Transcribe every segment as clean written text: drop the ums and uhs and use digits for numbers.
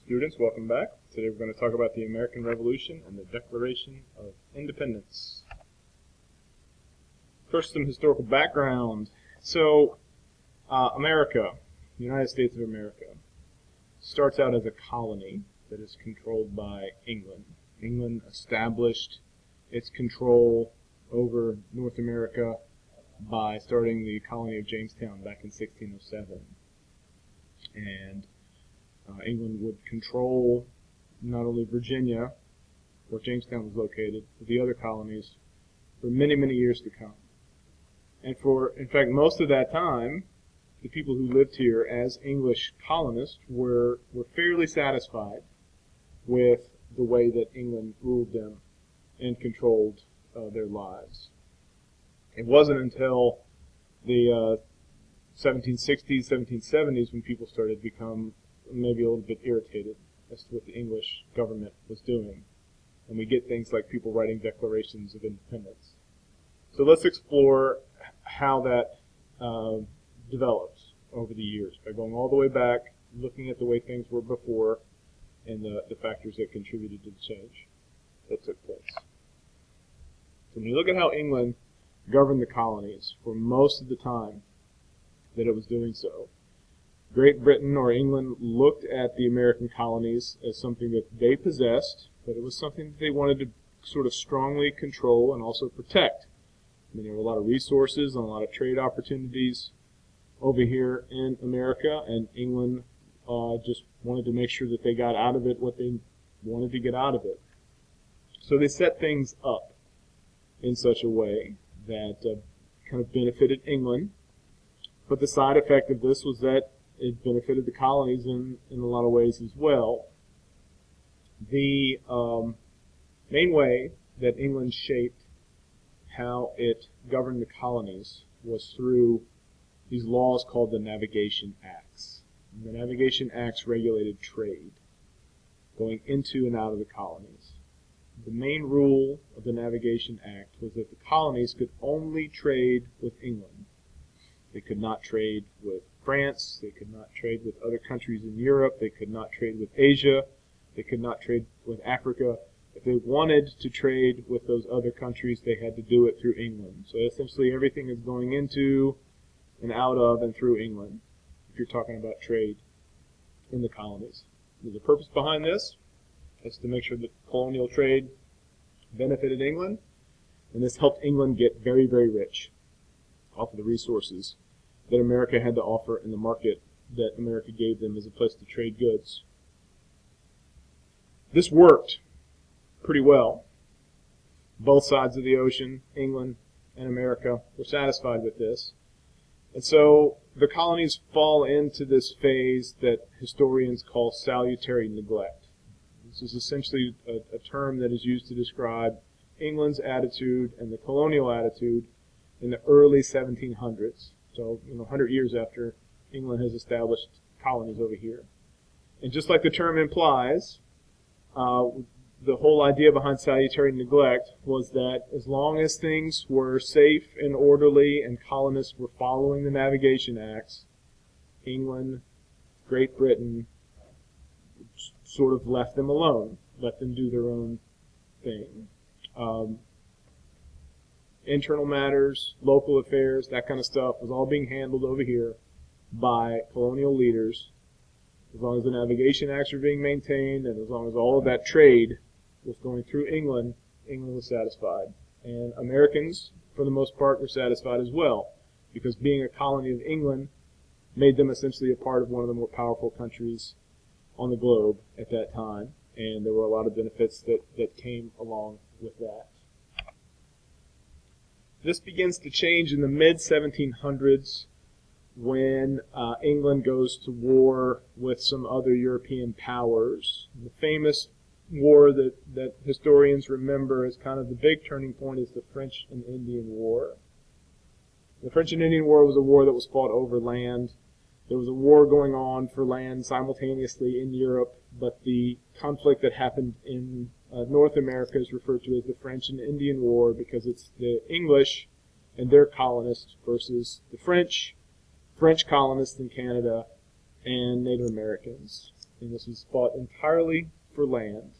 Students, welcome back. Today we're going to talk about the American Revolution and the Declaration of Independence. First, some historical background. America, the United States of America, starts out as a colony that is controlled by England. England established its control over North America by starting the colony of Jamestown back in 1607. And England would control not only Virginia, where Jamestown was located, but the other colonies for many, many years to come. And in fact, most of that time, the people who lived here as English colonists were fairly satisfied with the way that England ruled them and controlled their lives. It wasn't until the 1760s, 1770s when people started to become maybe a little bit irritated as to what the English government was doing. And we get things like people writing declarations of independence. So let's explore how that develops over the years by going all the way back, looking at the way things were before, and the factors that contributed to the change that took place. So when you look at how England governed the colonies for most of the time that it was doing so, Great Britain or England looked at the American colonies as something that they possessed, but it was something that they wanted to sort of strongly control and also protect. I mean, there were a lot of resources and a lot of trade opportunities over here in America, and England just wanted to make sure that they got out of it what they wanted to get out of it. So they set things up in such a way that kind of benefited England, but the side effect of this was that it benefited the colonies in a lot of ways as well. The main way that England shaped how it governed the colonies was through these laws called the Navigation Acts. And the Navigation Acts regulated trade going into and out of the colonies. The main rule of the Navigation Act was that the colonies could only trade with England. They could not trade with France, they could not trade with other countries in Europe, they could not trade with Asia, they could not trade with Africa. If they wanted to trade with those other countries, they had to do it through England. So essentially everything is going into and out of and through England, if you're talking about trade in the colonies. The purpose behind this is to make sure that colonial trade benefited England, and this helped England get very, very rich off of the resources that America had to offer in the market that America gave them as a place to trade goods. This worked pretty well. Both sides of the ocean, England and America, were satisfied with this. And so the colonies fall into this phase that historians call salutary neglect. This is essentially a term that is used to describe England's attitude and the colonial attitude in the early 1700s. So, 100 years after England has established colonies over here. And just like the term implies, the whole idea behind salutary neglect was that as long as things were safe and orderly and colonists were following the Navigation Acts, England, Great Britain sort of left them alone, let them do their own thing. Internal matters, local affairs, that kind of stuff was all being handled over here by colonial leaders. As long as the Navigation Acts were being maintained and as long as all of that trade was going through England, England was satisfied. And Americans, for the most part, were satisfied as well, because being a colony of England made them essentially a part of one of the more powerful countries on the globe at that time, and there were a lot of benefits that came along with that. This begins to change in the mid-1700s when England goes to war with some other European powers. The famous war that historians remember as kind of the big turning point is the French and Indian War. The French and Indian War was a war that was fought over land. There was a war going on for land simultaneously in Europe, but the conflict that happened in North America is referred to as the French and Indian War because it's the English and their colonists versus the French colonists in Canada, and Native Americans. and this was fought entirely for land.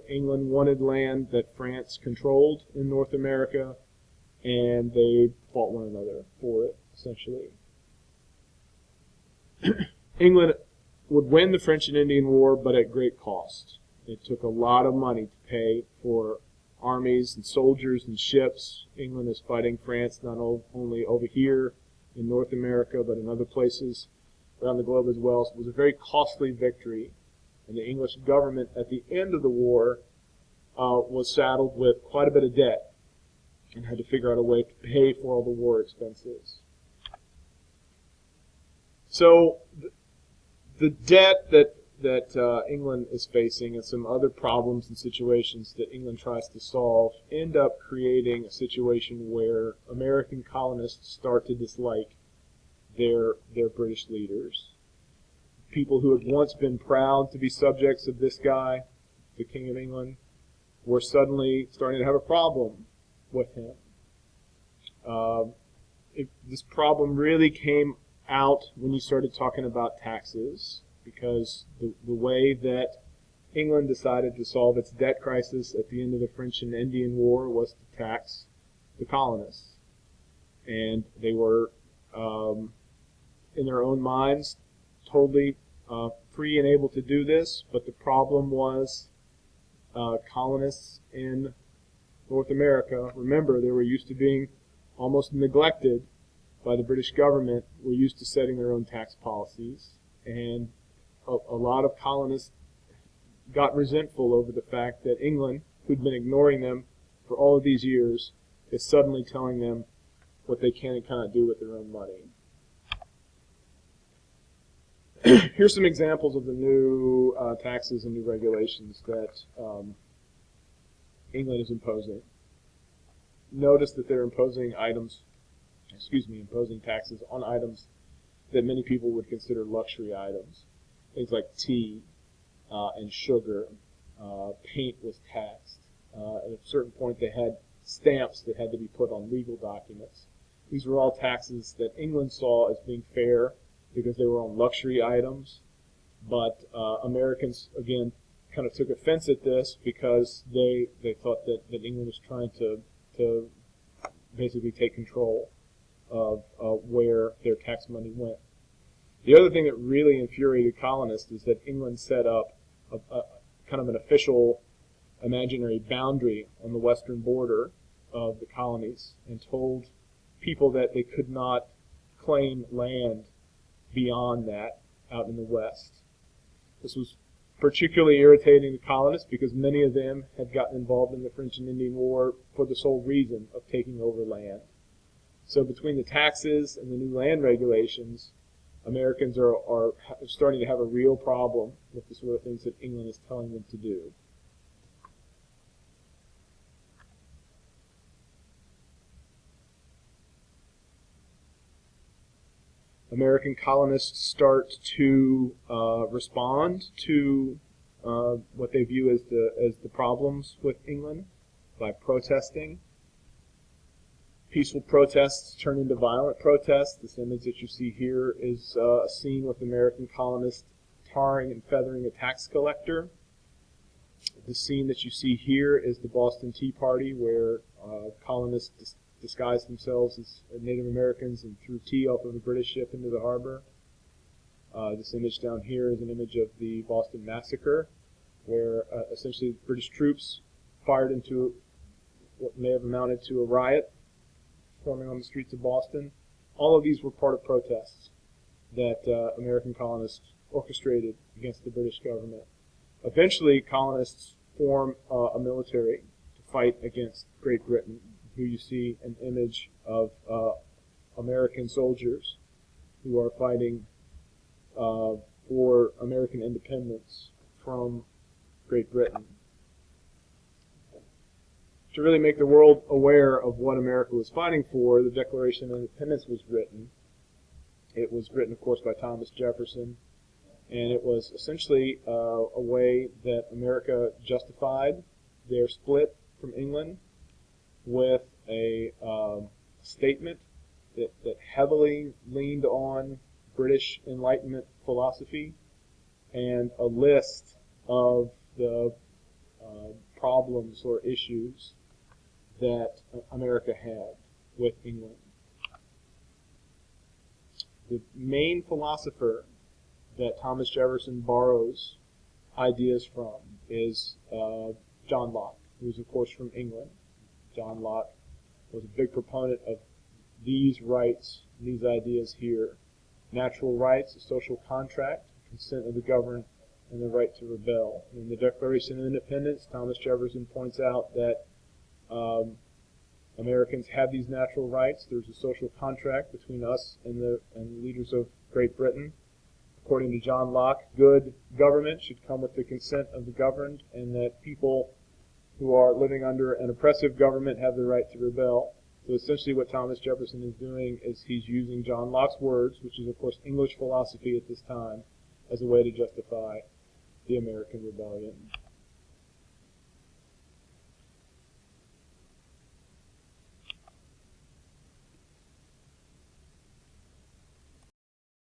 England wanted land that France controlled in North America, and they fought one another for it, essentially. England would win the French and Indian War, but at great cost. It took a lot of money to pay for armies and soldiers and ships. England is fighting France not only over here in North America, but in other places around the globe as well. So it was a very costly victory. And the English government at the end of the war was saddled with quite a bit of debt and had to figure out a way to pay for all the war expenses. So the debt that England is facing and some other problems and situations that England tries to solve end up creating a situation where American colonists start to dislike their British leaders. People who had once been proud to be subjects of this guy, the King of England, were suddenly starting to have a problem with him. This problem really came out when you started talking about taxes, because the way that England decided to solve its debt crisis at the end of the French and Indian War was to tax the colonists. And they were, in their own minds, totally free and able to do this, but the problem was colonists in North America, remember, they were used to being almost neglected by the British government, were used to setting their own tax policies, and a lot of colonists got resentful over the fact that England, who'd been ignoring them for all of these years, is suddenly telling them what they can and cannot do with their own money. Here's some examples of the new taxes and new regulations that England is imposing. Notice that they're imposing taxes on items that many people would consider luxury items. Things like tea and sugar. Paint was taxed. At a certain point, they had stamps that had to be put on legal documents. These were all taxes that England saw as being fair because they were on luxury items. But Americans, again, kind of took offense at this because they thought that England was trying to basically take control of where their tax money went. The other thing that really infuriated colonists is that England set up a kind of an official imaginary boundary on the western border of the colonies and told people that they could not claim land beyond that out in the west. This was particularly irritating to colonists because many of them had gotten involved in the French and Indian War for the sole reason of taking over land. So between the taxes and the new land regulations, Americans are starting to have a real problem with the sort of things that England is telling them to do. American colonists start to respond to what they view as the problems with England by protesting. Peaceful protests turn into violent protests. This image that you see here is a scene with American colonists tarring and feathering a tax collector. The scene that you see here is the Boston Tea Party, where colonists disguised themselves as Native Americans and threw tea off of a British ship into the harbor. This image down here is an image of the Boston Massacre, where essentially British troops fired into what may have amounted to a riot forming on the streets of Boston. All of these were part of protests that American colonists orchestrated against the British government. Eventually, colonists form a military to fight against Great Britain. Here you see an image of American soldiers who are fighting for American independence from Great Britain. To really make the world aware of what America was fighting for, the Declaration of Independence was written. It was written, of course, by Thomas Jefferson, and it was essentially a way that America justified their split from England with a statement that heavily leaned on British Enlightenment philosophy and a list of the problems or issues that America had with England. The main philosopher that Thomas Jefferson borrows ideas from is John Locke, who is, of course, from England. John Locke was a big proponent of these rights, these ideas here. Natural rights, a social contract, consent of the governed, and the right to rebel. In the Declaration of Independence, Thomas Jefferson points out that Americans have these natural rights. There's a social contract between us and the leaders of Great Britain. According to John Locke, good government should come with the consent of the governed, and that people who are living under an oppressive government have the right to rebel. So essentially what Thomas Jefferson is doing is he's using John Locke's words, which is of course English philosophy at this time, as a way to justify the American Rebellion.